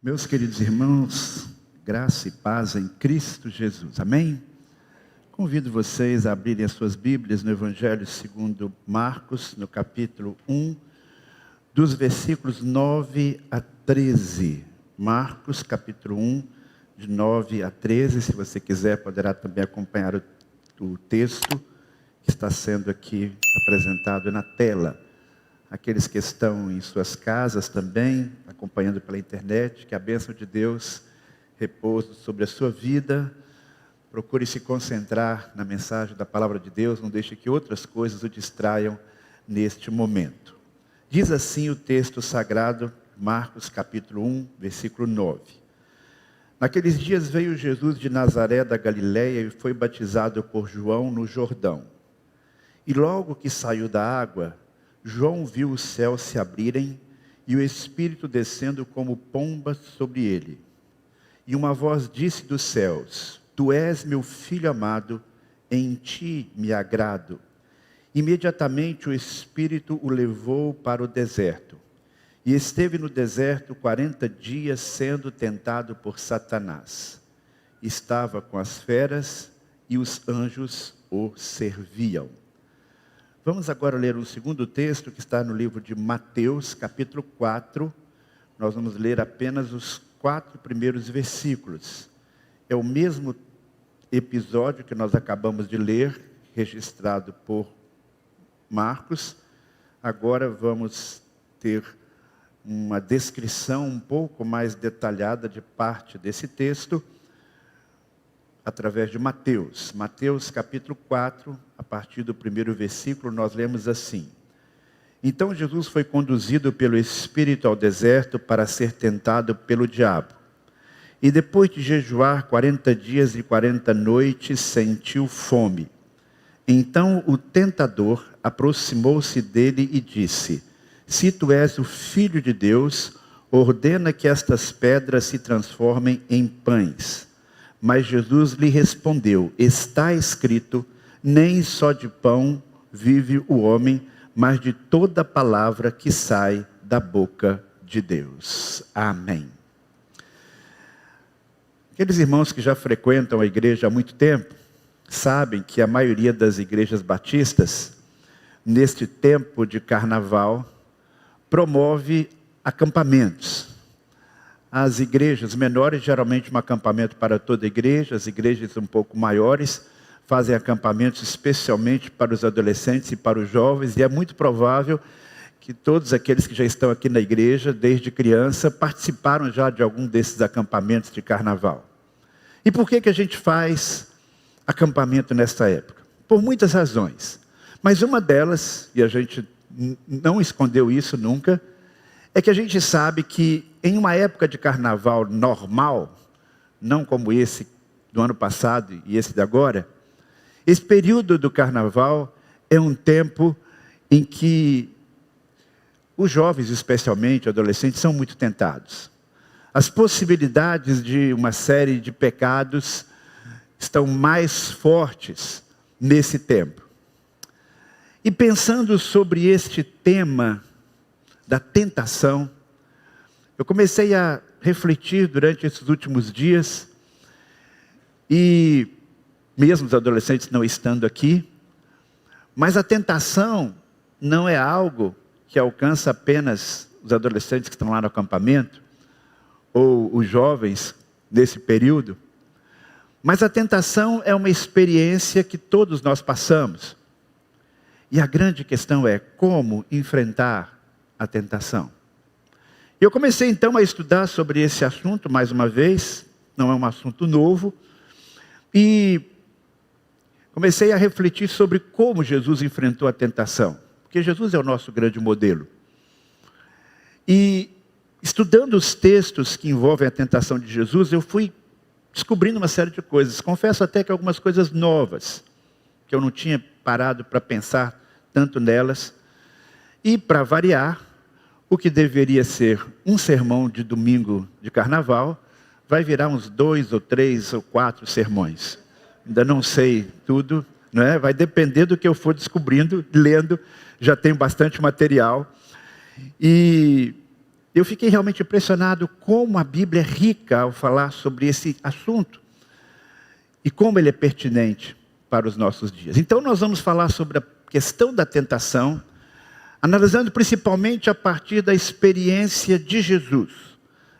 Meus queridos irmãos, graça e paz em Cristo Jesus, amém? Convido vocês a abrirem as suas Bíblias no Evangelho segundo Marcos, no capítulo 1, dos versículos 9 a 13. Marcos, capítulo 1, de 9 a 13. Se você quiser, poderá também acompanhar o texto que está sendo aqui apresentado na tela. Aqueles que estão em suas casas também, acompanhando pela internet, que a bênção de Deus repouse sobre a sua vida. Procure se concentrar na mensagem da palavra de Deus, não deixe que outras coisas o distraiam neste momento. Diz assim o texto sagrado, Marcos capítulo 1, versículo 9. Naqueles dias veio Jesus de Nazaré da Galileia e foi batizado por João no Jordão. E logo que saiu da água, João viu os céus se abrirem e o Espírito descendo como pomba sobre ele. E uma voz disse dos céus: Tu és meu filho amado, em ti me agrado. Imediatamente o Espírito o levou para o deserto. E esteve no deserto 40 dias sendo tentado por Satanás. Estava com as feras e os anjos o serviam. Vamos agora ler um segundo texto que está no livro de Mateus, capítulo 4. Nós vamos ler apenas os 4 primeiros versículos. É o mesmo episódio que nós acabamos de ler, registrado por Marcos. Agora vamos ter uma descrição um pouco mais detalhada de parte desse texto, através de Mateus. Mateus capítulo 4, a partir do primeiro versículo, nós lemos assim: Então Jesus foi conduzido pelo Espírito ao deserto para ser tentado pelo diabo. E depois de jejuar 40 dias e 40 noites, sentiu fome. Então o tentador aproximou-se dele e disse: Se tu és o Filho de Deus, ordena que estas pedras se transformem em pães. Mas Jesus lhe respondeu: Está escrito, nem só de pão vive o homem, mas de toda palavra que sai da boca de Deus. Amém. Aqueles irmãos que já frequentam a igreja há muito tempo, sabem que a maioria das igrejas batistas, neste tempo de carnaval, promove acampamentos. As igrejas menores, geralmente um acampamento para toda a igreja. As igrejas um pouco maiores fazem acampamentos especialmente para os adolescentes e para os jovens. E é muito provável que todos aqueles que já estão aqui na igreja, desde criança, participaram já de algum desses acampamentos de carnaval. E por que a gente faz acampamento nesta época? Por muitas razões. Mas uma delas, e a gente não escondeu isso nunca, é que a gente sabe que em uma época de carnaval normal, não como esse do ano passado e esse de agora, esse período do carnaval é um tempo em que os jovens, especialmente adolescentes, são muito tentados. As possibilidades de uma série de pecados estão mais fortes nesse tempo. E pensando sobre este tema da tentação, eu comecei a refletir durante esses últimos dias, e mesmo os adolescentes não estando aqui, mas a tentação não é algo que alcança apenas os adolescentes que estão lá no acampamento, ou os jovens nesse período, mas a tentação é uma experiência que todos nós passamos. E a grande questão é como enfrentar a tentação. Eu comecei então a estudar sobre esse assunto mais uma vez, não é um assunto novo, e comecei a refletir sobre como Jesus enfrentou a tentação, porque Jesus é o nosso grande modelo. E estudando os textos que envolvem a tentação de Jesus, eu fui descobrindo uma série de coisas. Confesso até que algumas coisas novas, que eu não tinha parado para pensar tanto nelas. E para variar, o que deveria ser um sermão de domingo de carnaval, vai virar uns 2 ou 3 ou 4 sermões. Ainda não sei tudo, não é? Vai depender do que eu for descobrindo, lendo. Já tenho bastante material. E Eu fiquei realmente impressionado como a Bíblia é rica ao falar sobre esse assunto e como ele é pertinente para os nossos dias. Então nós vamos falar sobre a questão da tentação, analisando principalmente a partir da experiência de Jesus,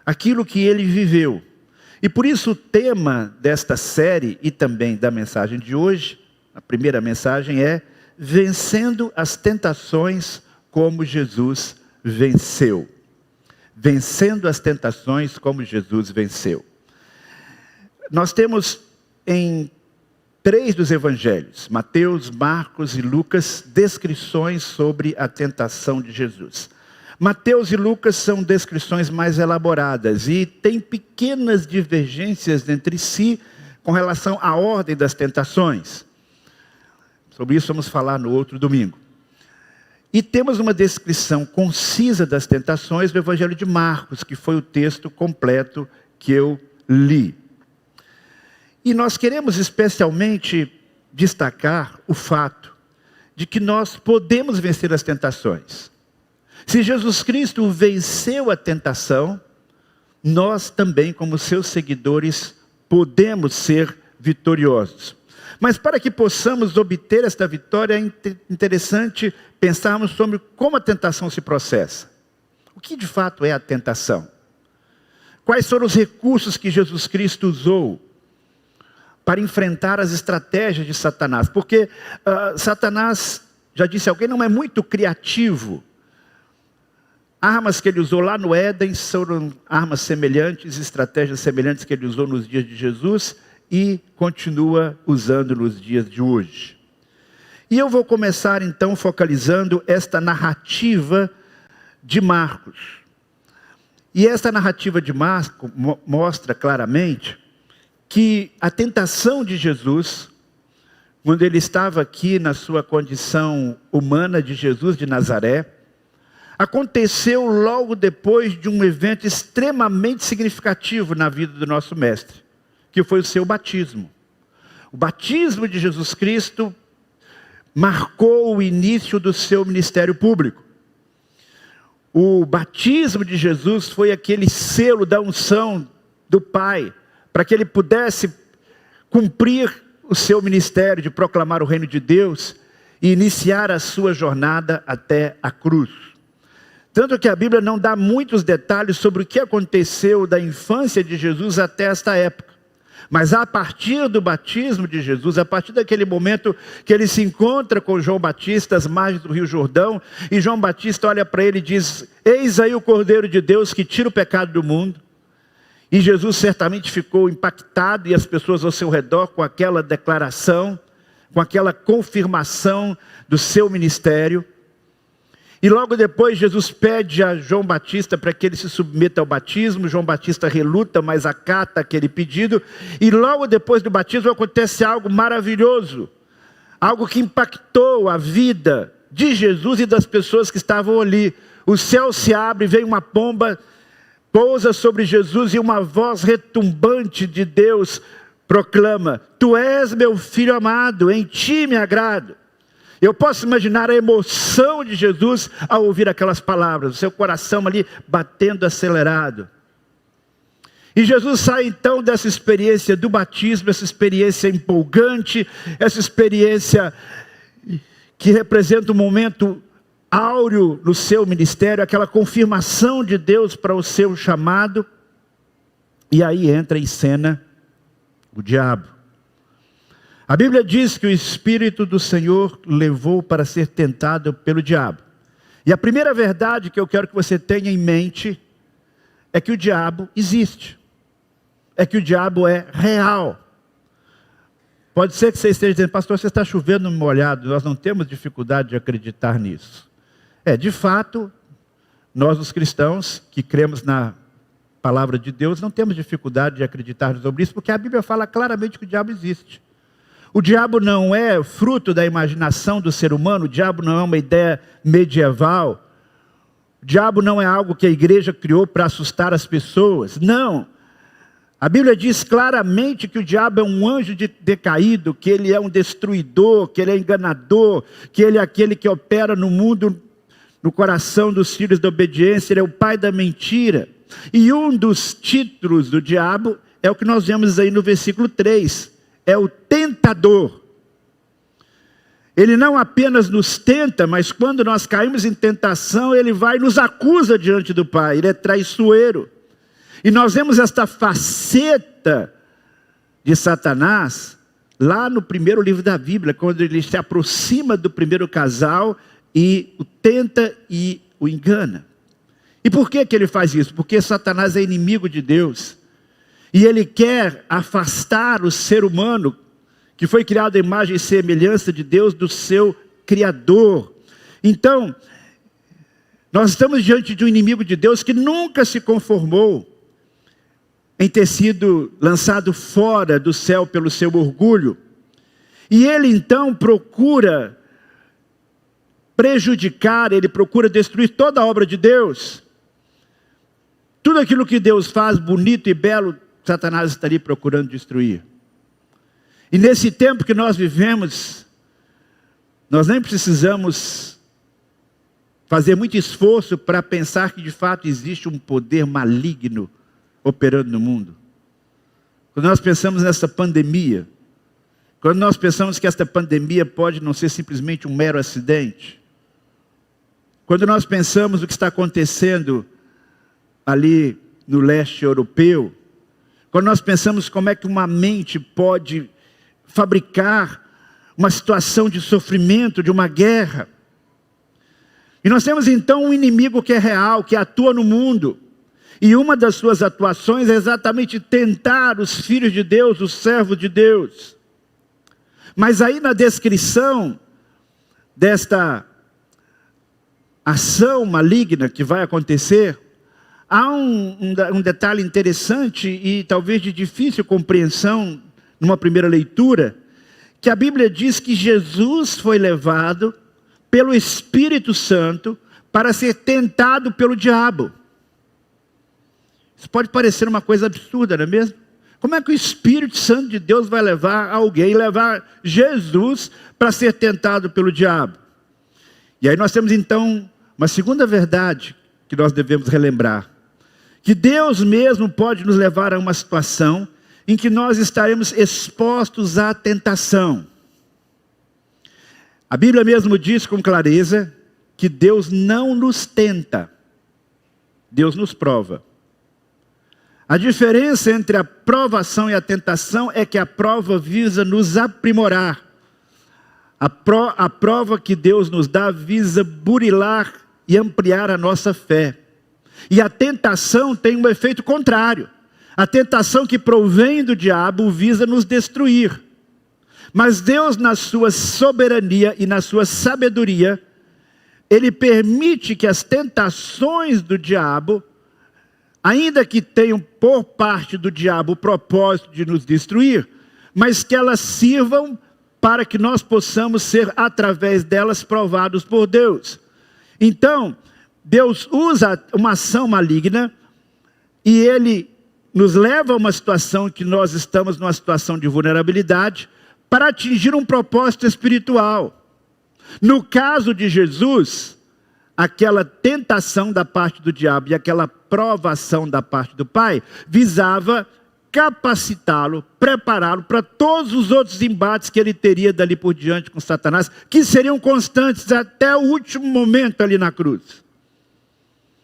aquilo que ele viveu. E por isso o tema desta série e também da mensagem de hoje, a primeira mensagem é Vencendo as Tentações como Jesus Venceu. Vencendo as tentações como Jesus venceu. Nós temos em 3 dos evangelhos, Mateus, Marcos e Lucas, descrições sobre a tentação de Jesus. Mateus e Lucas são descrições mais elaboradas e tem pequenas divergências entre si com relação à ordem das tentações. Sobre isso vamos falar no outro domingo. E temos uma descrição concisa das tentações do Evangelho de Marcos, que foi o texto completo que eu li. E nós queremos especialmente destacar o fato de que nós podemos vencer as tentações. Se Jesus Cristo venceu a tentação, nós também, como seus seguidores, podemos ser vitoriosos. Mas para que possamos obter esta vitória, é interessante pensarmos sobre como a tentação se processa. O que de fato é a tentação? Quais foram os recursos que Jesus Cristo usou para enfrentar as estratégias de Satanás? Porque Satanás, já disse alguém, não é muito criativo. Armas que ele usou lá no Éden foram armas semelhantes, estratégias semelhantes que ele usou nos dias de Jesus e continua usando nos dias de hoje. E eu vou começar então focalizando esta narrativa de Marcos. E esta narrativa de Marcos mostra claramente que a tentação de Jesus, quando ele estava aqui na sua condição humana de Jesus de Nazaré, aconteceu logo depois de um evento extremamente significativo na vida do nosso mestre, que foi o seu batismo. O batismo de Jesus Cristo marcou o início do seu ministério público. O batismo de Jesus foi aquele selo da unção do Pai, para que ele pudesse cumprir o seu ministério de proclamar o reino de Deus e iniciar a sua jornada até a cruz. Tanto que a Bíblia não dá muitos detalhes sobre o que aconteceu da infância de Jesus até esta época. Mas a partir do batismo de Jesus, a partir daquele momento que ele se encontra com João Batista às margens do Rio Jordão, e João Batista olha para ele e diz: eis aí o Cordeiro de Deus que tira o pecado do mundo. E Jesus certamente ficou impactado, e as pessoas ao seu redor, com aquela declaração, com aquela confirmação do seu ministério. E logo depois Jesus pede a João Batista para que ele se submeta ao batismo. João Batista reluta, mas acata aquele pedido. E logo depois do batismo acontece algo maravilhoso. Algo que impactou a vida de Jesus e das pessoas que estavam ali. O céu se abre, vem uma pomba, pousa sobre Jesus e uma voz retumbante de Deus proclama: tu és meu filho amado, em ti me agrado. Eu posso imaginar a emoção de Jesus ao ouvir aquelas palavras, o seu coração ali batendo acelerado. E Jesus sai então dessa experiência do batismo, essa experiência empolgante, essa experiência que representa um momento áureo no seu ministério, aquela confirmação de Deus para o seu chamado. E aí entra em cena o diabo. A Bíblia diz que o Espírito do Senhor levou para ser tentado pelo diabo. E a primeira verdade que eu quero que você tenha em mente é que o diabo existe. É que o diabo é real. Pode ser que você esteja dizendo: pastor, você está chovendo no molhado, nós não temos dificuldade de acreditar nisso. De fato, nós os cristãos que cremos na palavra de Deus, não temos dificuldade de acreditar sobre isso, porque a Bíblia fala claramente que o diabo existe. O diabo não é fruto da imaginação do ser humano, o diabo não é uma ideia medieval, o diabo não é algo que a igreja criou para assustar as pessoas, não. A Bíblia diz claramente que o diabo é um anjo decaído, que ele é um destruidor, que ele é enganador, que ele é aquele que opera no mundo no coração dos filhos da obediência, ele é o pai da mentira. E um dos títulos do diabo é o que nós vemos aí no versículo 3, é o tentador. Ele não apenas nos tenta, mas quando nós caímos em tentação, ele vai e nos acusa diante do Pai, ele é traiçoeiro. E nós vemos esta faceta de Satanás lá no primeiro livro da Bíblia, quando ele se aproxima do primeiro casal e o tenta e o engana. E por que ele faz isso? Porque Satanás é inimigo de Deus. E ele quer afastar o ser humano, que foi criado à imagem e semelhança de Deus, do seu Criador. Então, nós estamos diante de um inimigo de Deus que nunca se conformou em ter sido lançado fora do céu pelo seu orgulho. E ele então procura prejudicar, ele procura destruir toda a obra de Deus. Tudo aquilo que Deus faz bonito e belo, Satanás estaria procurando destruir. E nesse tempo que nós vivemos, nós nem precisamos fazer muito esforço para pensar que de fato existe um poder maligno operando no mundo. Quando nós pensamos nessa pandemia, quando nós pensamos que esta pandemia pode não ser simplesmente um mero acidente, quando nós pensamos o que está acontecendo ali no leste europeu, quando nós pensamos como é que uma mente pode fabricar uma situação de sofrimento, de uma guerra. E nós temos então um inimigo que é real, que atua no mundo. E uma das suas atuações é exatamente tentar os filhos de Deus, os servos de Deus. Mas aí na descrição desta ação maligna que vai acontecer, há um detalhe interessante e talvez de difícil compreensão numa primeira leitura, que a Bíblia diz que Jesus foi levado pelo Espírito Santo para ser tentado pelo diabo. Isso pode parecer uma coisa absurda, não é mesmo? Como é que o Espírito Santo de Deus vai levar alguém, levar Jesus para ser tentado pelo diabo? E aí nós temos então uma segunda verdade que nós devemos relembrar. Que Deus mesmo pode nos levar a uma situação em que nós estaremos expostos à tentação. A Bíblia mesmo diz com clareza que Deus não nos tenta, Deus nos prova. A diferença entre a provação e a tentação é que a prova visa nos aprimorar. A prova que Deus nos dá visa burilar e ampliar a nossa fé. E a tentação tem um efeito contrário. A tentação que provém do diabo visa nos destruir. Mas Deus, na sua soberania e na sua sabedoria, Ele permite que as tentações do diabo, ainda que tenham por parte do diabo o propósito de nos destruir, mas que elas sirvam para que nós possamos ser, através delas, provados por Deus. Então, Deus usa uma ação maligna e Ele nos leva a uma situação que nós estamos numa situação de vulnerabilidade para atingir um propósito espiritual. No caso de Jesus, aquela tentação da parte do diabo e aquela provação da parte do Pai visava capacitá-lo, prepará-lo para todos os outros embates que ele teria dali por diante com Satanás, que seriam constantes até o último momento ali na cruz.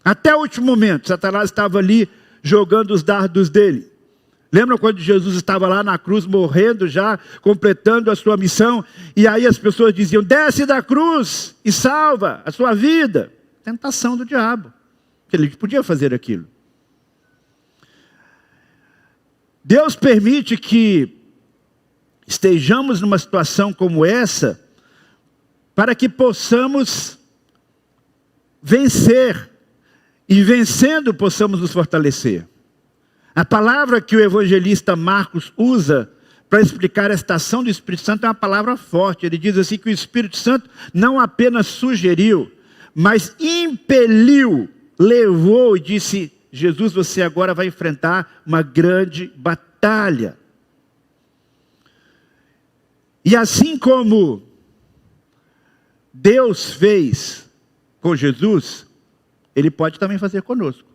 Até o último momento, Satanás estava ali jogando os dardos dele. Lembram quando Jesus estava lá na cruz, morrendo já, completando a sua missão, e aí as pessoas diziam, desce da cruz e salva a sua vida. Tentação do diabo, ele podia fazer aquilo. Deus permite que estejamos numa situação como essa, para que possamos vencer, e vencendo possamos nos fortalecer. A palavra que o evangelista Marcos usa para explicar esta ação do Espírito Santo é uma palavra forte. Ele diz assim que o Espírito Santo não apenas sugeriu, mas impeliu, levou e disse, Jesus, você agora vai enfrentar uma grande batalha. E assim como Deus fez com Jesus, Ele pode também fazer conosco.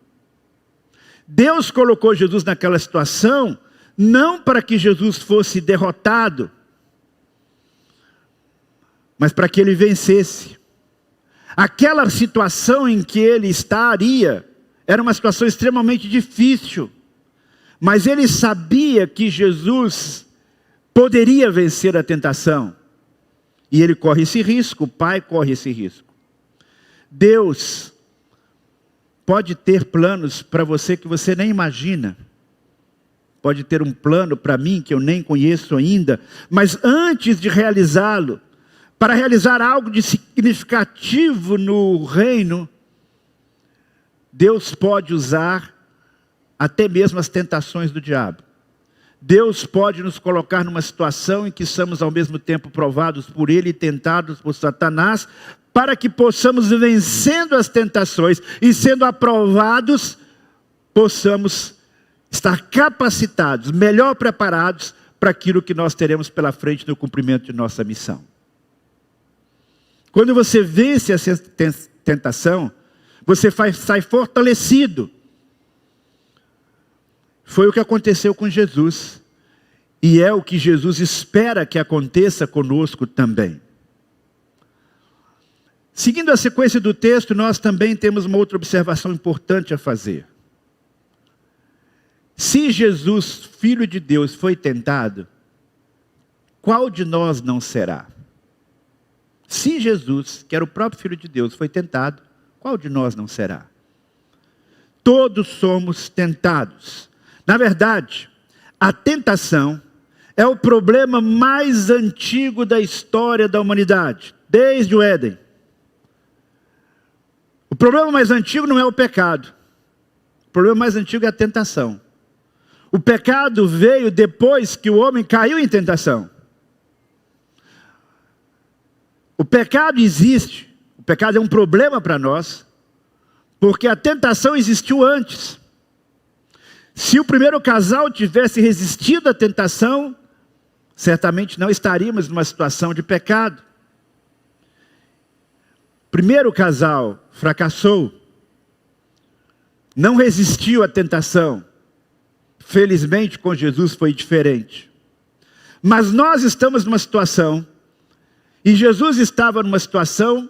Deus colocou Jesus naquela situação, não para que Jesus fosse derrotado, mas para que Ele vencesse. Aquela situação em que Ele estaria, era uma situação extremamente difícil, mas Ele sabia que Jesus poderia vencer a tentação. E Ele corre esse risco, o Pai corre esse risco. Deus pode ter planos para você que você nem imagina. Pode ter um plano para mim que eu nem conheço ainda. Mas antes de realizá-lo, para realizar algo de significativo no reino, Deus pode usar até mesmo as tentações do diabo. Deus pode nos colocar numa situação em que somos ao mesmo tempo provados por Ele e tentados por Satanás, para que possamos, vencendo as tentações e sendo aprovados, possamos estar capacitados, melhor preparados para aquilo que nós teremos pela frente no cumprimento de nossa missão. Quando você vence essa tentação, você sai fortalecido. Foi o que aconteceu com Jesus. E é o que Jesus espera que aconteça conosco também. Seguindo a sequência do texto, nós também temos uma outra observação importante a fazer. Se Jesus, Filho de Deus, foi tentado, qual de nós não será? Se Jesus, que era o próprio Filho de Deus, foi tentado, qual de nós não será? Todos somos tentados. Na verdade, a tentação é o problema mais antigo da história da humanidade, desde o Éden. O problema mais antigo não é o pecado. O problema mais antigo é a tentação. O pecado veio depois que o homem caiu em tentação. O pecado existe. O pecado é um problema para nós, porque a tentação existiu antes. Se o primeiro casal tivesse resistido à tentação, certamente não estaríamos numa situação de pecado. O primeiro casal fracassou, não resistiu à tentação. Felizmente com Jesus foi diferente. Mas nós estamos numa situação, e Jesus estava numa situação,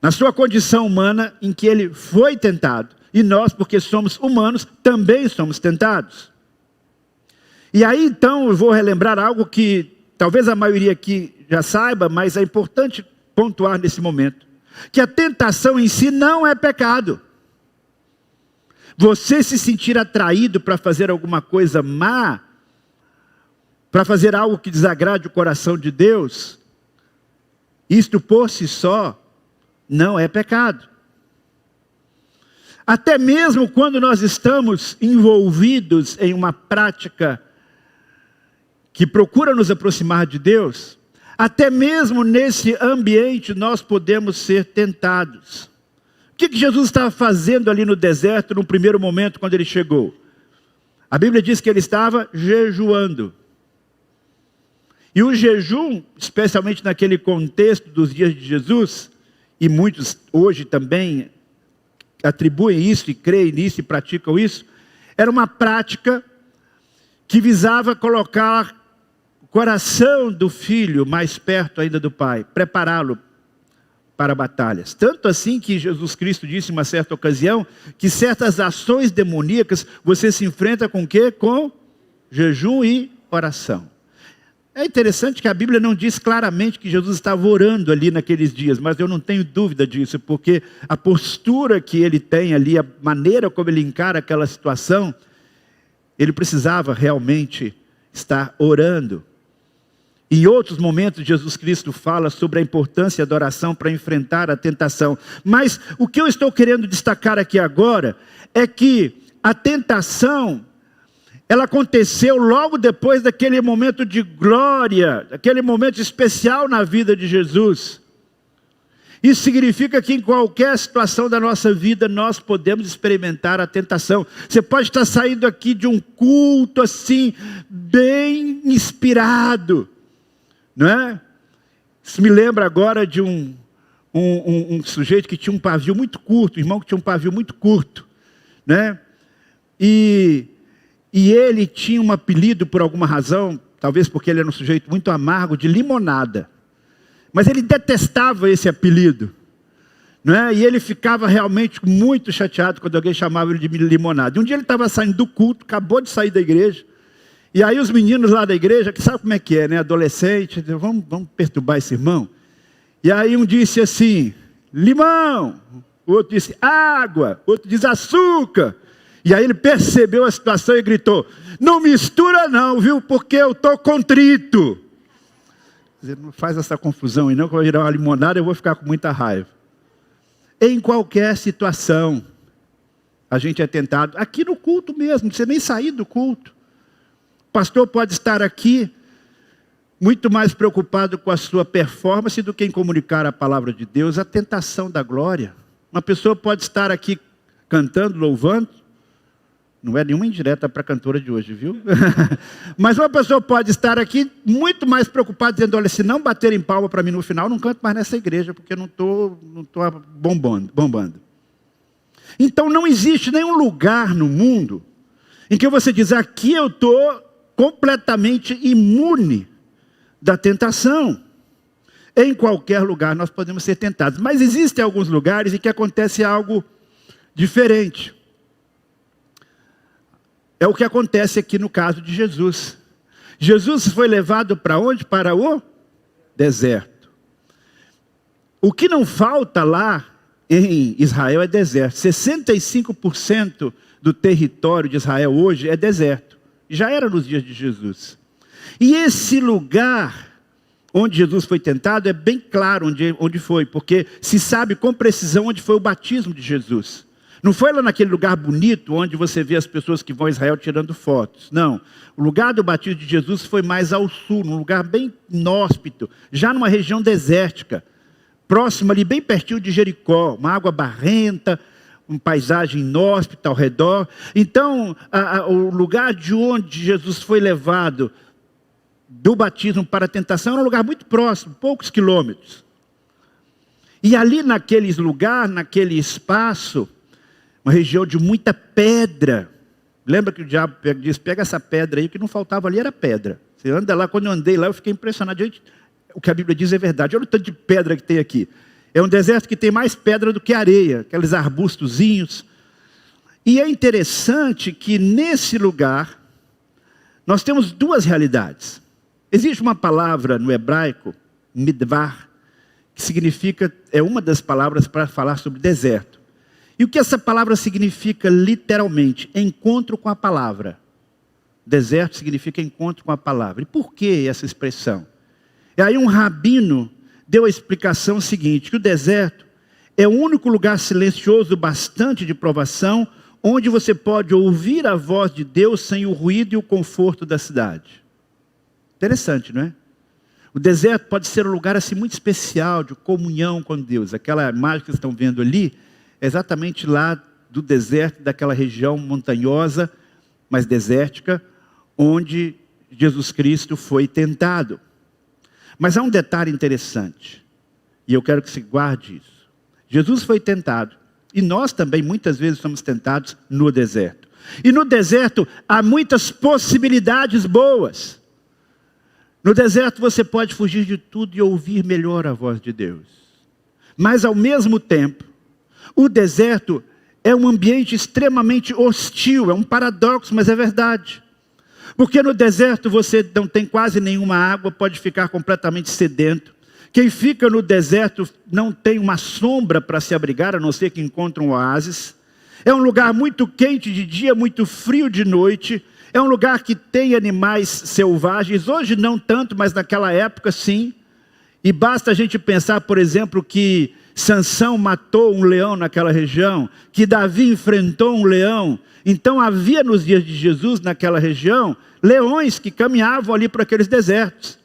na sua condição humana, em que ele foi tentado. E nós, porque somos humanos, também somos tentados. E aí então eu vou relembrar algo que talvez a maioria aqui já saiba, mas é importante pontuar nesse momento. Que a tentação em si não é pecado. Você se sentir atraído para fazer alguma coisa má, para fazer algo que desagrade o coração de Deus, isto por si só não é pecado. Até mesmo quando nós estamos envolvidos em uma prática que procura nos aproximar de Deus, até mesmo nesse ambiente nós podemos ser tentados. O que Jesus estava fazendo ali no deserto no primeiro momento quando ele chegou? A Bíblia diz que ele estava jejuando. E o jejum, especialmente naquele contexto dos dias de Jesus, e muitos hoje também atribuem isso e creem nisso e praticam isso, era uma prática que visava colocar o coração do filho mais perto ainda do pai, prepará-lo para batalhas. Tanto assim que Jesus Cristo disse em uma certa ocasião, que certas ações demoníacas você se enfrenta com o quê? Com jejum e oração. É interessante que a Bíblia não diz claramente que Jesus estava orando ali naqueles dias, mas eu não tenho dúvida disso, porque a postura que ele tem ali, a maneira como ele encara aquela situação, ele precisava realmente estar orando. Em outros momentos, Jesus Cristo fala sobre a importância da oração para enfrentar a tentação. Mas o que eu estou querendo destacar aqui agora é que a tentação, ela aconteceu logo depois daquele momento de glória, daquele momento especial na vida de Jesus. Isso significa que em qualquer situação da nossa vida nós podemos experimentar a tentação. Você pode estar saindo aqui de um culto assim, bem inspirado, não é? Isso me lembra agora de um um sujeito que tinha um pavio muito curto, um irmão que tinha um pavio muito curto, né? E ele tinha um apelido por alguma razão, talvez porque ele era um sujeito muito amargo, de limonada. Mas ele detestava esse apelido, né? E ele ficava realmente muito chateado quando alguém chamava ele de limonada. E um dia ele estava saindo do culto, acabou de sair da igreja, e aí os meninos lá da igreja, que sabe como é que é, né? Adolescente, vamos perturbar esse irmão. E aí um disse assim, limão, o outro disse água, o outro disse açúcar. E aí ele percebeu a situação e gritou, não mistura não, viu, porque eu estou contrito. Não faz essa confusão aí não, que eu vou virar uma limonada, eu vou ficar com muita raiva. Em qualquer situação, a gente é tentado, aqui no culto mesmo, não precisa nem sair do culto. O pastor pode estar aqui, muito mais preocupado com a sua performance do que em comunicar a palavra de Deus, a tentação da glória. Uma pessoa pode estar aqui cantando, louvando, não é nenhuma indireta para a cantora de hoje, viu? Mas uma pessoa pode estar aqui muito mais preocupada, dizendo, olha, se não baterem palma para mim no final, não canto mais nessa igreja, porque eu não estou bombando. Então não existe nenhum lugar no mundo em que você diz, aqui eu estou completamente imune da tentação. Em qualquer lugar nós podemos ser tentados. Mas existem alguns lugares em que acontece algo diferente. É o que acontece aqui no caso de Jesus. Jesus foi levado para onde? Para o deserto. O que não falta lá em Israel é deserto. 65% do território de Israel hoje é deserto. Já era nos dias de Jesus. E esse lugar onde Jesus foi tentado é bem claro onde foi, porque se sabe com precisão onde foi o batismo de Jesus. Não foi lá naquele lugar bonito onde você vê as pessoas que vão a Israel tirando fotos. Não, o lugar do batismo de Jesus foi mais ao sul, num lugar bem inóspito, já numa região desértica, próximo ali, bem pertinho de Jericó, uma água barrenta, uma paisagem inóspita ao redor. Então, o lugar de onde Jesus foi levado do batismo para a tentação era um lugar muito próximo, poucos quilômetros. E ali naquele lugar, naquele espaço, uma região de muita pedra. Lembra que o diabo disse, pega essa pedra aí, o que não faltava ali era pedra. Você anda lá, quando eu andei lá, eu fiquei impressionado. Gente, o que a Bíblia diz é verdade. Olha o tanto de pedra que tem aqui. É um deserto que tem mais pedra do que areia, aqueles arbustozinhos. E é interessante que nesse lugar, nós temos duas realidades. Existe uma palavra no hebraico, midvar, que significa, é uma das palavras para falar sobre deserto. E o que essa palavra significa literalmente? Encontro com a palavra. Deserto significa encontro com a palavra. E por que essa expressão? E aí um rabino deu a explicação seguinte, que o deserto é o único lugar silencioso bastante de provação, onde você pode ouvir a voz de Deus sem o ruído e o conforto da cidade. Interessante, não é? O deserto pode ser um lugar assim muito especial, de comunhão com Deus. Aquela imagem que vocês estão vendo ali, é exatamente lá do deserto, daquela região montanhosa, mas desértica, onde Jesus Cristo foi tentado. Mas há um detalhe interessante, e eu quero que se guarde isso. Jesus foi tentado, e nós também muitas vezes somos tentados no deserto. E no deserto há muitas possibilidades boas. No deserto você pode fugir de tudo e ouvir melhor a voz de Deus. Mas ao mesmo tempo, o deserto é um ambiente extremamente hostil, é um paradoxo, mas é verdade. Porque no deserto você não tem quase nenhuma água, pode ficar completamente sedento. Quem fica no deserto não tem uma sombra para se abrigar, a não ser que encontre um oásis. É um lugar muito quente de dia, muito frio de noite. É um lugar que tem animais selvagens, hoje não tanto, mas naquela época sim. E basta a gente pensar, por exemplo, que Sansão matou um leão naquela região, que Davi enfrentou um leão. Então havia nos dias de Jesus, naquela região, leões que caminhavam ali por aqueles desertos.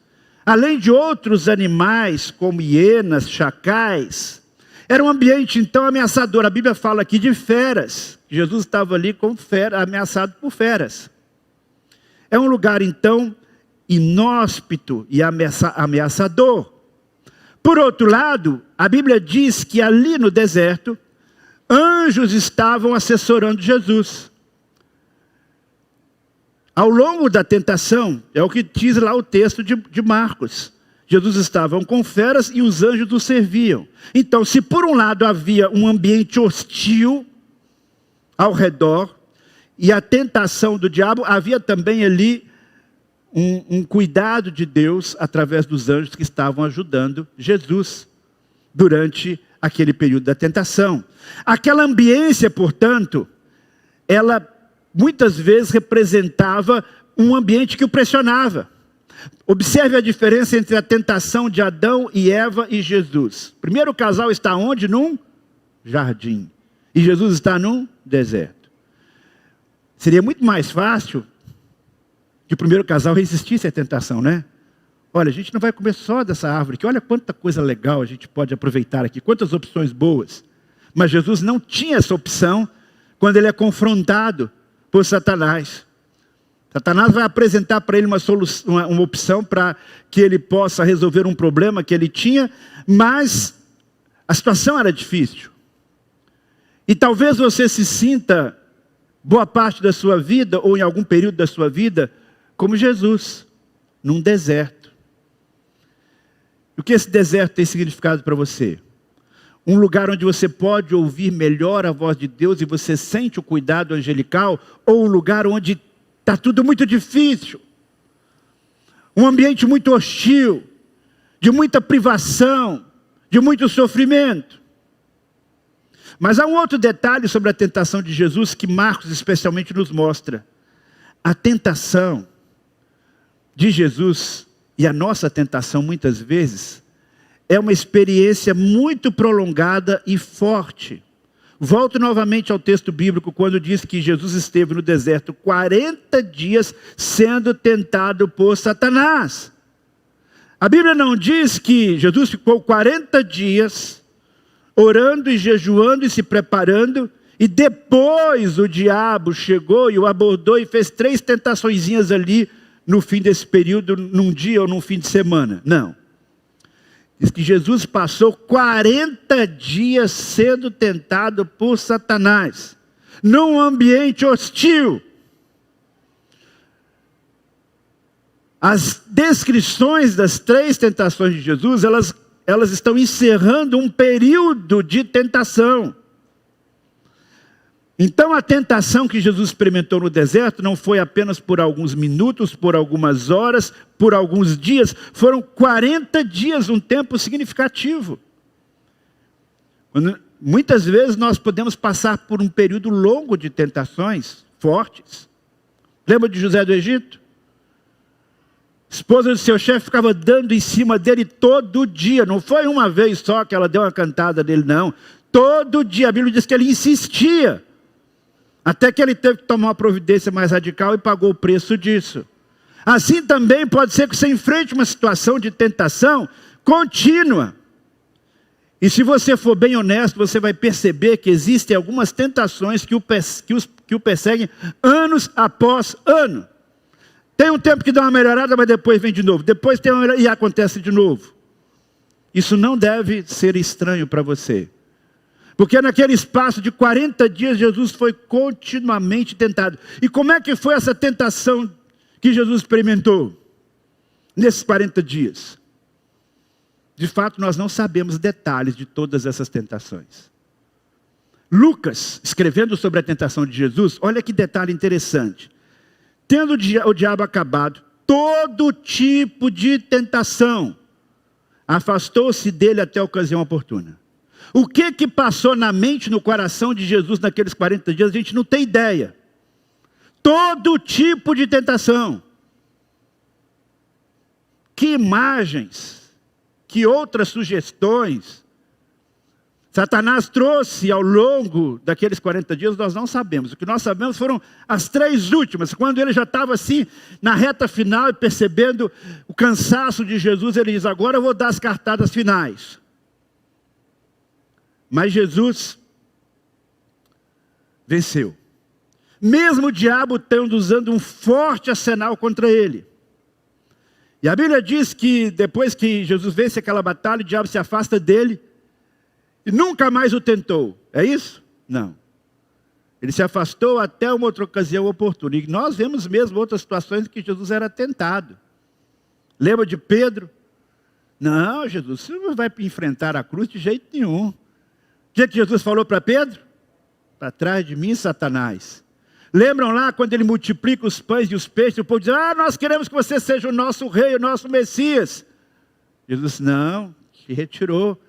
Além de outros animais, como hienas, chacais. Era um ambiente então ameaçador. A Bíblia fala aqui de feras. Jesus estava ali com ameaçado por feras. É um lugar então inóspito e ameaçador. Por outro lado, a Bíblia diz que ali no deserto, anjos estavam assessorando Jesus. Ao longo da tentação, é o que diz lá o texto de Marcos. Jesus estava com feras e os anjos o serviam. Então, se por um lado havia um ambiente hostil ao redor, e a tentação do diabo, havia também ali um cuidado de Deus através dos anjos que estavam ajudando Jesus durante aquele período da tentação. Aquela ambiência, portanto, ela muitas vezes representava um ambiente que o pressionava. Observe a diferença entre a tentação de Adão e Eva e Jesus. Primeiro, o casal está onde? Num jardim. E Jesus está num deserto. Seria muito mais fácil que o primeiro casal resistisse à tentação, né? Olha, a gente não vai comer só dessa árvore aqui. Olha quanta coisa legal a gente pode aproveitar aqui. Quantas opções boas. Mas Jesus não tinha essa opção quando ele é confrontado por Satanás. Satanás vai apresentar para ele uma opção para que ele possa resolver um problema que ele tinha, mas a situação era difícil. E talvez você se sinta, boa parte da sua vida, ou em algum período da sua vida, como Jesus, num deserto. O que esse deserto tem significado para você? Um lugar onde você pode ouvir melhor a voz de Deus e você sente o cuidado angelical, ou um lugar onde está tudo muito difícil, um ambiente muito hostil, de muita privação, de muito sofrimento. Mas há um outro detalhe sobre a tentação de Jesus que Marcos especialmente nos mostra. A tentação de Jesus e a nossa tentação muitas vezes é uma experiência muito prolongada e forte. Volto novamente ao texto bíblico quando diz que Jesus esteve no deserto 40 dias sendo tentado por Satanás. A Bíblia não diz que Jesus ficou 40 dias orando e jejuando e se preparando, e depois o diabo chegou e o abordou e fez 3 tentaçõezinhas ali no fim desse período, num dia ou num fim de semana. Não. Diz que Jesus passou 40 dias sendo tentado por Satanás, num ambiente hostil. As descrições das 3 tentações de Jesus, elas estão encerrando um período de tentação. Então a tentação que Jesus experimentou no deserto não foi apenas por alguns minutos, por algumas horas, por alguns dias. Foram 40 dias, um tempo significativo. Muitas vezes nós podemos passar por um período longo de tentações fortes. Lembra de José do Egito? A esposa do seu chefe ficava dando em cima dele todo dia. Não foi uma vez só que ela deu uma cantada nele, não. Todo dia. A Bíblia diz que ele insistia. Até que ele teve que tomar uma providência mais radical e pagou o preço disso. Assim também pode ser que você enfrente uma situação de tentação contínua. E se você for bem honesto, você vai perceber que existem algumas tentações que o perseguem anos após ano. Tem um tempo que dá uma melhorada, mas depois vem de novo. Depois tem uma melhorada e acontece de novo. Isso não deve ser estranho para você. Porque naquele espaço de 40 dias, Jesus foi continuamente tentado. E como é que foi essa tentação que Jesus experimentou? Nesses 40 dias. De fato, nós não sabemos detalhes de todas essas tentações. Lucas, escrevendo sobre a tentação de Jesus, olha que detalhe interessante. Tendo o diabo acabado todo tipo de tentação, afastou-se dele até a ocasião oportuna. O que passou na mente, no coração de Jesus naqueles 40 dias, a gente não tem ideia. Todo tipo de tentação. Que imagens, que outras sugestões Satanás trouxe ao longo daqueles 40 dias, nós não sabemos. O que nós sabemos foram as 3 últimas. Quando ele já estava assim, na reta final, e percebendo o cansaço de Jesus, ele diz, agora eu vou dar as cartadas finais. Mas Jesus venceu. Mesmo o diabo estando usando um forte arsenal contra ele. E a Bíblia diz que depois que Jesus vence aquela batalha, o diabo se afasta dele e nunca mais o tentou. É isso? Não. Ele se afastou até uma outra ocasião oportuna. E nós vemos mesmo outras situações em que Jesus era tentado. Lembra de Pedro? Não, Jesus, você não vai enfrentar a cruz de jeito nenhum. O que Jesus falou para Pedro? Para trás de mim, Satanás. Lembram lá quando ele multiplica os pães e os peixes, o povo diz, nós queremos que você seja o nosso rei, o nosso Messias. Jesus, não, se retirou.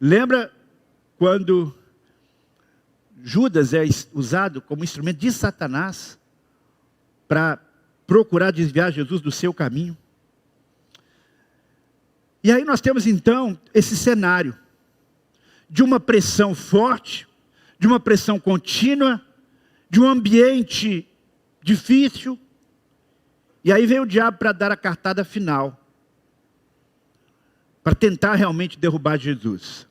Lembra quando Judas é usado como instrumento de Satanás para procurar desviar Jesus do seu caminho? E aí nós temos então esse cenário de uma pressão forte, de uma pressão contínua, de um ambiente difícil. E aí vem o diabo para dar a cartada final, para tentar realmente derrubar Jesus.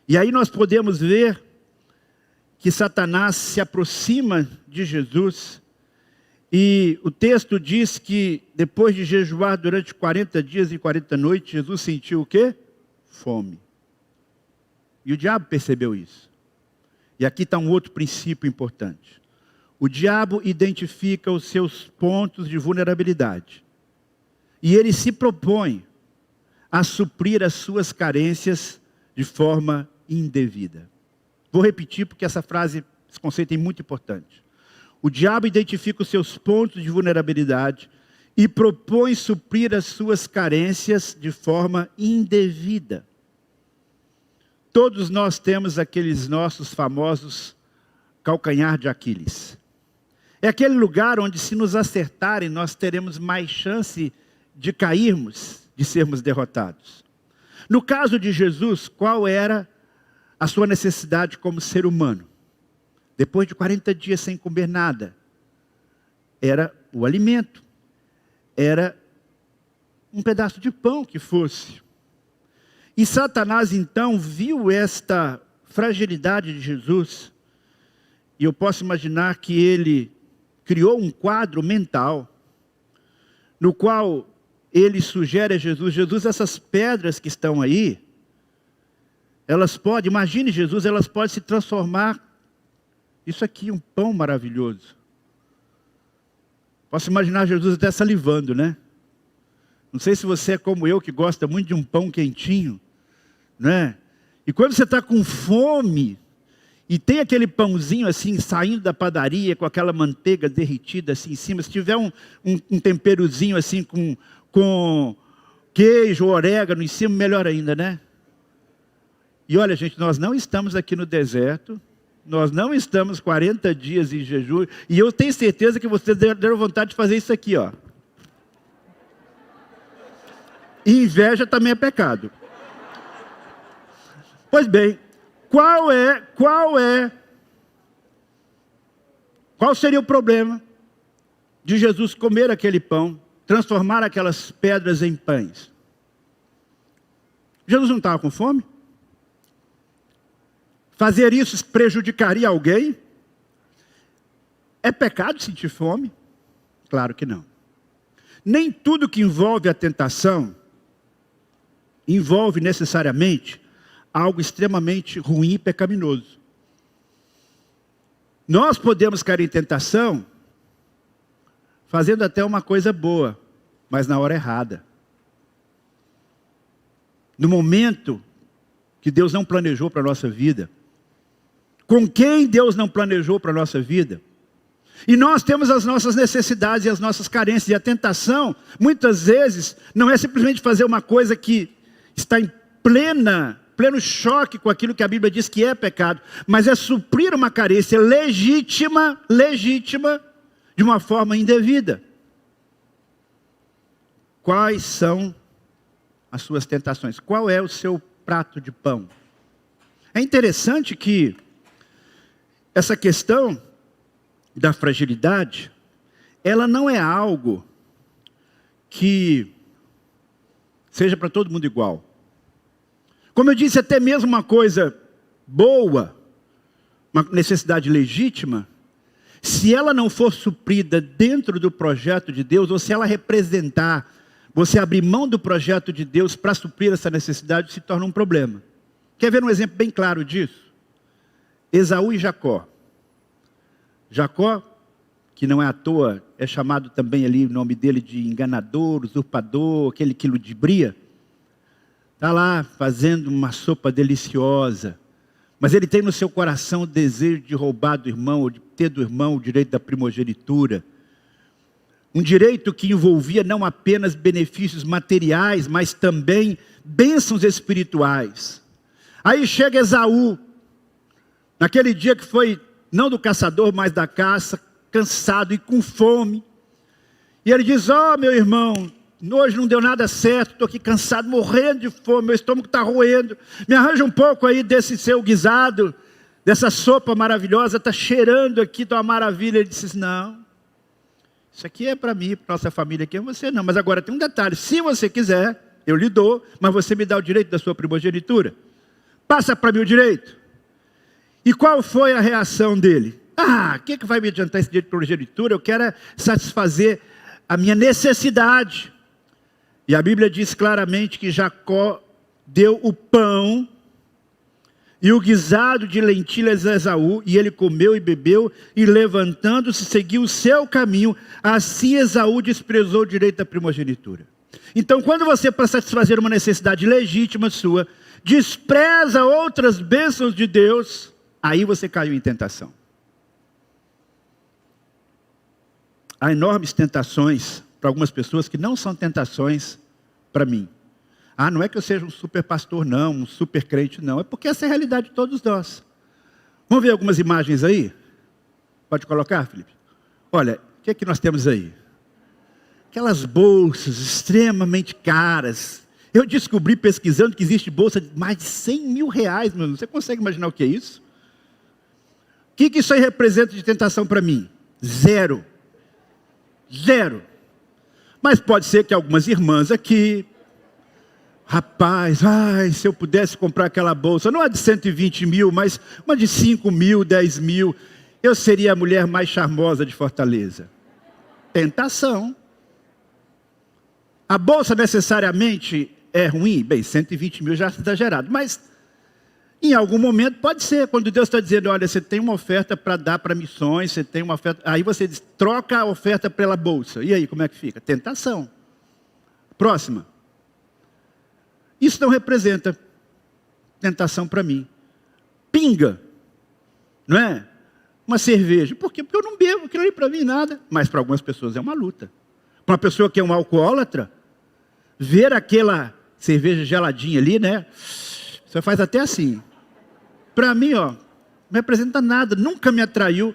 E aí nós podemos ver que Satanás se aproxima de Jesus. E o texto diz que depois de jejuar durante 40 dias e 40 noites, Jesus sentiu o quê? Fome. E o diabo percebeu isso. E aqui está um outro princípio importante. O diabo identifica os seus pontos de vulnerabilidade. E ele se propõe a suprir as suas carências de forma indevida. Vou repetir porque esse conceito é muito importante. O diabo identifica os seus pontos de vulnerabilidade e propõe suprir as suas carências de forma indevida. Todos nós temos aqueles nossos famosos calcanhar de Aquiles. É aquele lugar onde, se nos acertarem, nós teremos mais chance de cairmos, de sermos derrotados. No caso de Jesus, qual era a sua necessidade como ser humano? Depois de 40 dias sem comer nada, era o alimento, era um pedaço de pão que fosse. E Satanás então viu esta fragilidade de Jesus, e eu posso imaginar que ele criou um quadro mental, no qual ele sugere a Jesus, essas pedras que estão aí, elas podem, imagine Jesus, elas podem se transformar, isso aqui, um pão maravilhoso. Posso imaginar Jesus até salivando, né? Não sei se você é como eu, que gosta muito de um pão quentinho, né? E quando você está com fome, e tem aquele pãozinho assim, saindo da padaria, com aquela manteiga derretida assim em cima, se tiver um temperozinho assim, com queijo, orégano em cima, melhor ainda, né? E olha, gente, nós não estamos aqui no deserto, nós não estamos 40 dias em jejum, e eu tenho certeza que vocês deram vontade de fazer isso aqui, ó. E inveja também é pecado. Pois bem, qual seria o problema de Jesus comer aquele pão, transformar aquelas pedras em pães? Jesus não estava com fome? Fazer isso prejudicaria alguém? É pecado sentir fome? Claro que não. Nem tudo que envolve a tentação envolve necessariamente algo extremamente ruim e pecaminoso. Nós podemos cair em tentação fazendo até uma coisa boa, mas na hora errada. No momento que Deus não planejou para a nossa vida. Com quem Deus não planejou para a nossa vida. E nós temos as nossas necessidades e as nossas carências. E a tentação, muitas vezes, não é simplesmente fazer uma coisa que está em pleno choque com aquilo que a Bíblia diz que é pecado, mas é suprir uma carência legítima, de uma forma indevida. Quais são as suas tentações? Qual é o seu prato de pão? É interessante que essa questão da fragilidade, ela não é algo que seja para todo mundo igual. Como eu disse, até mesmo uma coisa boa, uma necessidade legítima, se ela não for suprida dentro do projeto de Deus, ou se ela representar você abrir mão do projeto de Deus para suprir essa necessidade se torna um problema. Quer ver um exemplo bem claro disso? Esaú e Jacó. Jacó, que não é à toa, é chamado também ali o nome dele de enganador, usurpador, aquele que ludibria. Está lá fazendo uma sopa deliciosa, mas ele tem no seu coração o desejo de roubar do irmão, ou de ter do irmão o direito da primogenitura. Um direito que envolvia não apenas benefícios materiais, mas também bênçãos espirituais. Aí chega Esaú, naquele dia que foi, não do caçador, mas da caça, cansado e com fome. E ele diz, meu irmão, hoje não deu nada certo, estou aqui cansado, morrendo de fome, meu estômago está roendo. Me arranja um pouco aí desse seu guisado, dessa sopa maravilhosa, está cheirando aqui, está uma maravilha. Ele disse, não, isso aqui é para mim, para nossa família aqui, é você não. Mas agora tem um detalhe, se você quiser, eu lhe dou, mas você me dá o direito da sua primogenitura. Passa para mim o direito. E qual foi a reação dele? O que vai me adiantar esse direito de primogenitura? Eu quero satisfazer a minha necessidade. E a Bíblia diz claramente que Jacó deu o pão e o guisado de lentilhas a Esaú, e ele comeu e bebeu, e levantando-se, seguiu o seu caminho. Assim Esaú desprezou o direito da primogenitura. Então, quando você, para satisfazer uma necessidade legítima sua, despreza outras bênçãos de Deus, aí você caiu em tentação. Há enormes tentações para algumas pessoas que não são tentações para mim. Não é que eu seja um super pastor não, um super crente não, é porque essa é a realidade de todos nós. Vamos ver algumas imagens aí? Pode colocar, Felipe? Olha, o que é que nós temos aí? Aquelas bolsas extremamente caras. Eu descobri pesquisando que existe bolsa de mais de 100 mil reais, meu. Você consegue imaginar o que é isso? O que isso aí representa de tentação para mim? Zero. Mas pode ser que algumas irmãs aqui, rapaz, se eu pudesse comprar aquela bolsa, não é de 120 mil, mas uma de 5 mil, 10 mil, eu seria a mulher mais charmosa de Fortaleza. Tentação. A bolsa necessariamente é ruim? Bem, 120 mil já é exagerado, mas em algum momento pode ser, quando Deus está dizendo, olha, você tem uma oferta para dar para missões, você tem uma oferta, aí você diz, troca a oferta pela bolsa, e aí como é que fica? Tentação. Próxima. Isso não representa tentação para mim. Pinga, não é? Uma cerveja, por quê? Porque eu não bebo, aquilo ali para mim nada, mas para algumas pessoas é uma luta. Para uma pessoa que é um alcoólatra, ver aquela cerveja geladinha ali, né? Você faz até assim. Para mim, não representa nada, nunca me atraiu.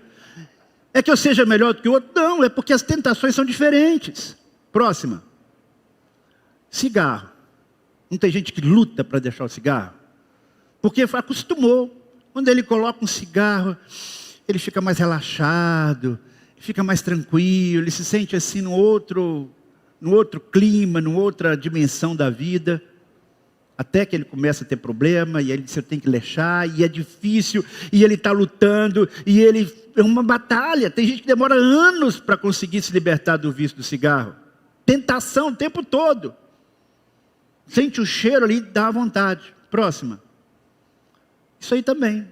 É que eu seja melhor do que o outro? Não, é porque as tentações são diferentes. Próxima. Cigarro. Não tem gente que luta para deixar o cigarro? Porque acostumou. Quando ele coloca um cigarro, ele fica mais relaxado, fica mais tranquilo, ele se sente assim num outro clima, numa outra dimensão da vida. Até que ele começa a ter problema, e ele diz, eu tenho que deixar, e é difícil, e ele está lutando, e ele é uma batalha. Tem gente que demora anos para conseguir se libertar do vício do cigarro. Tentação o tempo todo. Sente o cheiro ali, dá vontade. Próxima. Isso aí também.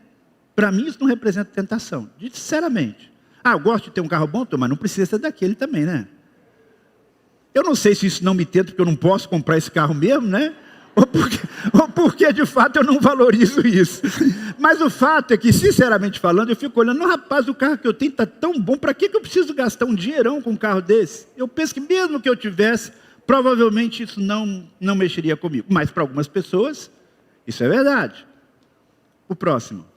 Para mim isso não representa tentação, sinceramente. Eu gosto de ter um carro bom, mas não precisa ser daquele também, né? Eu não sei se isso não me tenta, porque eu não posso comprar esse carro mesmo, né? Ou porque de fato eu não valorizo isso. Mas o fato é que, sinceramente falando, eu fico olhando, rapaz, o carro que eu tenho está tão bom, para que eu preciso gastar um dinheirão com um carro desse? Eu penso que mesmo que eu tivesse, provavelmente isso não mexeria comigo. Mas para algumas pessoas, isso é verdade. O próximo.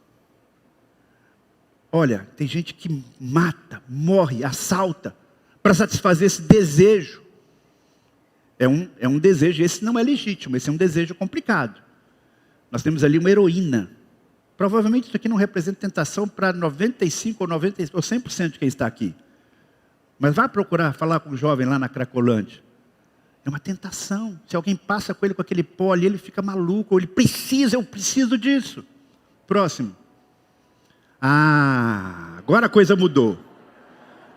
Olha, tem gente que mata, morre, assalta, para satisfazer esse desejo. É um desejo, esse não é legítimo, esse é um desejo complicado. Nós temos ali uma heroína. Provavelmente isso aqui não representa tentação para 95% ou 90% ou 100% de quem está aqui. Mas vá procurar falar com um jovem lá na Cracolândia. É uma tentação. Se alguém passa com ele com aquele pó ali, ele fica maluco, ou ele precisa, eu preciso disso. Próximo. Agora a coisa mudou.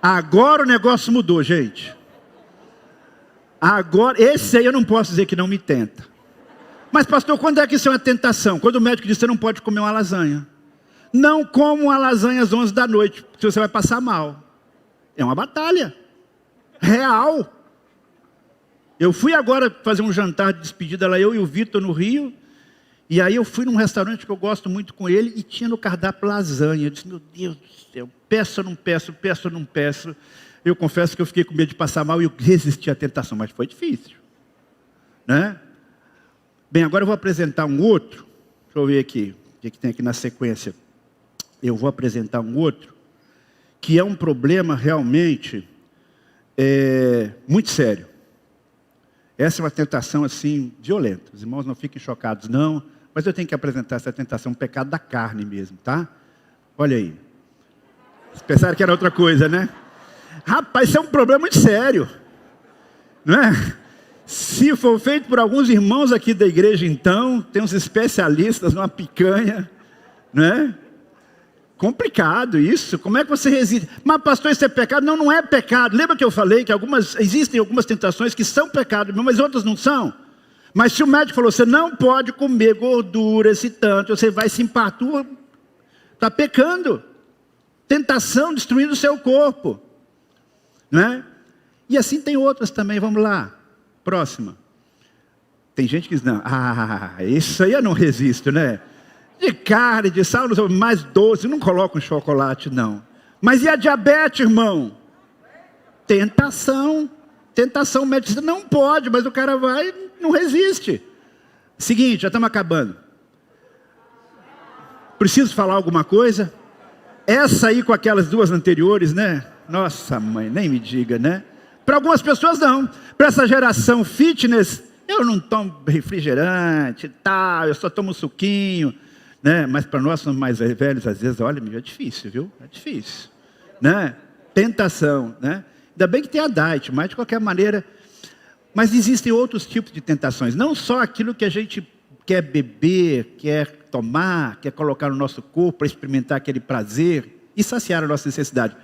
Agora o negócio mudou, gente. Agora, esse aí eu não posso dizer que não me tenta. Mas pastor, quando é que isso é uma tentação? Quando o médico diz que você não pode comer uma lasanha. Não coma uma lasanha às 11 da noite, porque você vai passar mal. É uma batalha real. Eu fui agora fazer um jantar de despedida lá, eu e o Vitor no Rio. E aí eu fui num restaurante que eu gosto muito com ele e tinha no cardápio lasanha. Eu disse, meu Deus do céu, peço ou não peço, peço ou não peço. Eu confesso que eu fiquei com medo de passar mal e eu resisti à tentação, mas foi difícil, né? Bem, agora eu vou apresentar um outro. Deixa eu ver aqui, o que tem aqui na sequência. Eu vou apresentar um outro, que é um problema realmente muito sério. Essa é uma tentação assim, violenta. Os irmãos não fiquem chocados não, mas eu tenho que apresentar essa tentação, um pecado da carne mesmo, tá? Olha aí. Vocês pensaram que era outra coisa, né? Rapaz, isso é um problema muito sério, não é? Se for feito por alguns irmãos aqui da igreja, então, tem uns especialistas numa picanha, né? Complicado isso, como é que você resiste? Mas pastor, isso é pecado? Não, não é pecado. Lembra que eu falei que existem algumas tentações que são pecado, mas outras não são? Mas se o médico falou, você não pode comer gordura esse tanto, você vai se empatur, está pecando. Tentação destruindo o seu corpo, né? E assim tem outras também, vamos lá. Próxima. Tem gente que diz, não, isso aí eu não resisto, né? De carne, de sal, mais doce, não coloca um chocolate, não. Mas e a diabetes, irmão? Tentação. Tentação, o médico diz, não pode, mas o cara vai, não resiste. Seguinte, já estamos acabando. Preciso falar alguma coisa? Essa aí com aquelas duas anteriores, né? Nossa mãe, nem me diga, né? Para algumas pessoas não. Para essa geração fitness, eu não tomo refrigerante e tal, eu só tomo suquinho, né? Mas para nós somos mais velhos, às vezes, olha, é difícil, viu? É difícil, né? Tentação, né? Ainda bem que tem a diet, mas de qualquer maneira. Mas existem outros tipos de tentações, não só aquilo que a gente quer beber, quer tomar, quer colocar no nosso corpo para experimentar aquele prazer e saciar a nossa necessidade.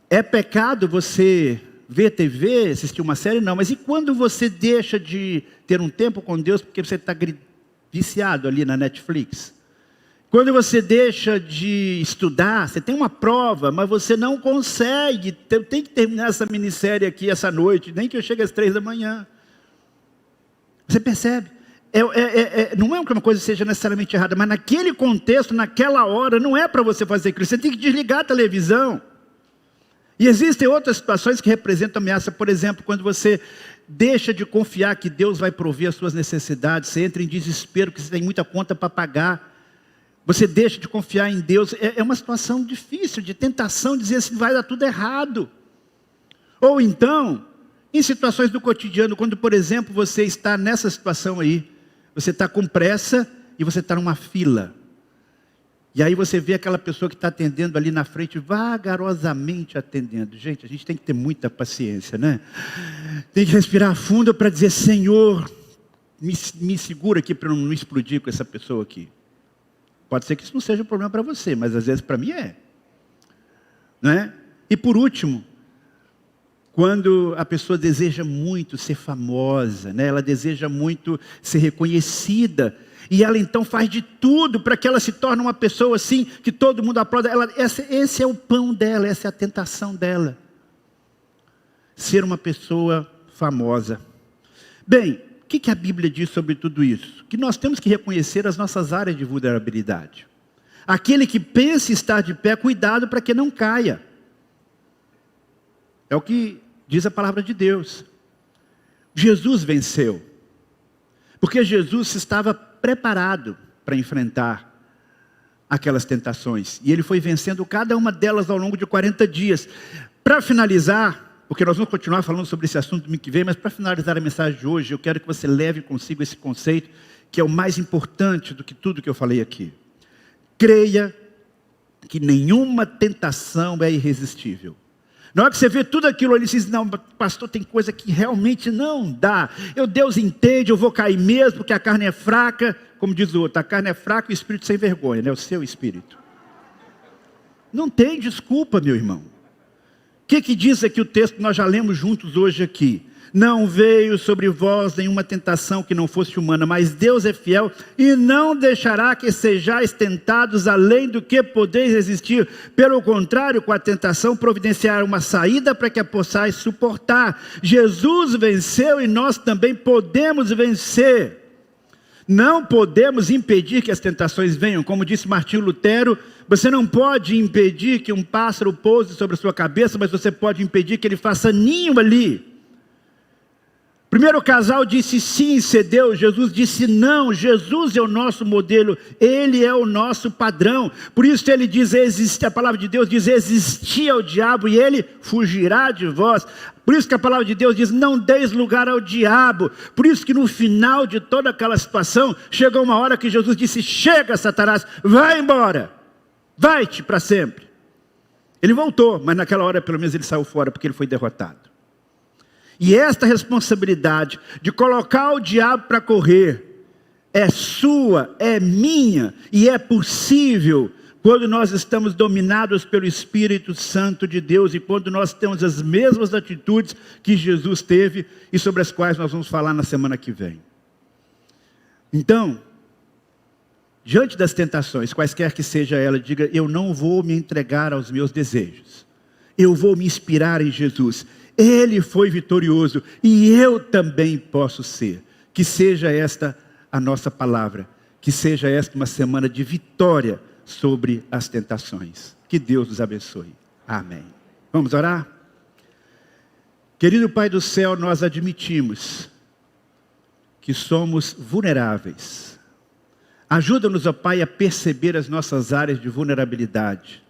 É pecado você ver TV, assistir uma série? Não, mas e quando você deixa de ter um tempo com Deus porque você está viciado ali na Netflix? Quando você deixa de estudar, você tem uma prova, mas você não consegue, tem que terminar essa minissérie aqui essa noite, nem que eu chegue às 3 da manhã. Você percebe? Não é que uma coisa seja necessariamente errada, mas naquele contexto, naquela hora, não é para você fazer aquilo. Você tem que desligar a televisão. E existem outras situações que representam ameaça. Por exemplo, quando você deixa de confiar que Deus vai prover as suas necessidades, você entra em desespero, que você tem muita conta para pagar. Você deixa de confiar em Deus. É uma situação difícil, de tentação, de dizer assim, vai dar tudo errado. Ou então, em situações do cotidiano, quando, por exemplo, você está nessa situação aí, você está com pressa e você está numa fila. E aí você vê aquela pessoa que está atendendo ali na frente, vagarosamente atendendo. Gente, a gente tem que ter muita paciência, né? Tem que respirar fundo para dizer, Senhor, me segura aqui para não explodir com essa pessoa aqui. Pode ser que isso não seja um problema para você, mas às vezes para mim é. Não é? E por último, quando a pessoa deseja muito ser famosa, né? Ela deseja muito ser reconhecida, e ela então faz de tudo para que ela se torne uma pessoa assim, que todo mundo aplauda. Esse é o pão dela, essa é a tentação dela. Ser uma pessoa famosa. Bem, o que a Bíblia diz sobre tudo isso? Que nós temos que reconhecer as nossas áreas de vulnerabilidade. Aquele que pensa estar de pé, cuidado para que não caia. É o que diz a palavra de Deus. Jesus venceu. Porque Jesus estava preparado para enfrentar aquelas tentações. E ele foi vencendo cada uma delas ao longo de 40 dias. Para finalizar, porque nós vamos continuar falando sobre esse assunto domingo que vem, mas para finalizar a mensagem de hoje, eu quero que você leve consigo esse conceito, que é o mais importante do que tudo que eu falei aqui. Creia que nenhuma tentação é irresistível. Na hora que você vê tudo aquilo ali, você diz, não, pastor, tem coisa que realmente não dá. Deus entende, eu vou cair mesmo, porque a carne é fraca. Como diz o outro, a carne é fraca e o espírito sem vergonha, né? O seu espírito. Não tem desculpa, meu irmão. O que diz aqui o texto que nós já lemos juntos hoje aqui? Não veio sobre vós nenhuma tentação que não fosse humana, mas Deus é fiel e não deixará que sejais tentados além do que podeis resistir. Pelo contrário, com a tentação providenciar uma saída para que a possais suportar. Jesus venceu e nós também podemos vencer. Não podemos impedir que as tentações venham. Como disse Martinho Lutero, você não pode impedir que um pássaro pouse sobre a sua cabeça, mas você pode impedir que ele faça ninho ali. Primeiro casal disse sim, cedeu. Jesus disse não. Jesus é o nosso modelo, Ele é o nosso padrão. Por isso ele diz, a palavra de Deus diz, existia o diabo e ele fugirá de vós. Por isso que a palavra de Deus diz, não deis lugar ao diabo. Por isso que no final de toda aquela situação, chegou uma hora que Jesus disse, chega Satanás, vai embora, vai-te para sempre. Ele voltou, mas naquela hora pelo menos ele saiu fora, porque ele foi derrotado. E esta responsabilidade de colocar o diabo para correr, é sua, é minha, e é possível quando nós estamos dominados pelo Espírito Santo de Deus, e quando nós temos as mesmas atitudes que Jesus teve, e sobre as quais nós vamos falar na semana que vem. Então, diante das tentações, quaisquer que seja ela, diga, eu não vou me entregar aos meus desejos, eu vou me inspirar em Jesus. Ele foi vitorioso e eu também posso ser. Que seja esta a nossa palavra, que seja esta uma semana de vitória sobre as tentações. Que Deus nos abençoe. Amém. Vamos orar? Querido Pai do céu, nós admitimos que somos vulneráveis. Ajuda-nos, ó Pai, a perceber as nossas áreas de vulnerabilidade.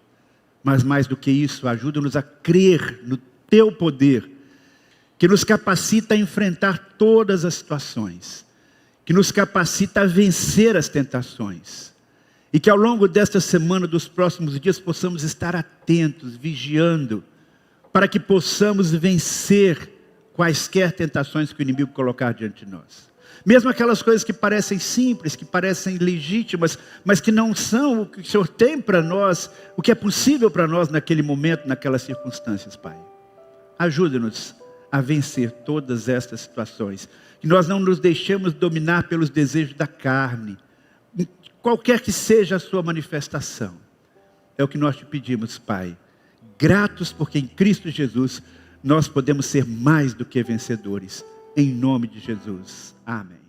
Mas mais do que isso, ajuda-nos a crer no Teu poder, que nos capacita a enfrentar todas as situações, que nos capacita a vencer as tentações, e que ao longo desta semana, dos próximos dias, possamos estar atentos, vigiando, para que possamos vencer quaisquer tentações que o inimigo colocar diante de nós. Mesmo aquelas coisas que parecem simples, que parecem legítimas, mas que não são o que o Senhor tem para nós, o que é possível para nós naquele momento, naquelas circunstâncias, Pai. Ajuda-nos a vencer todas estas situações. Que nós não nos deixemos dominar pelos desejos da carne, qualquer que seja a sua manifestação. É o que nós te pedimos, Pai. Gratos porque em Cristo Jesus nós podemos ser mais do que vencedores. Em nome de Jesus. Amém.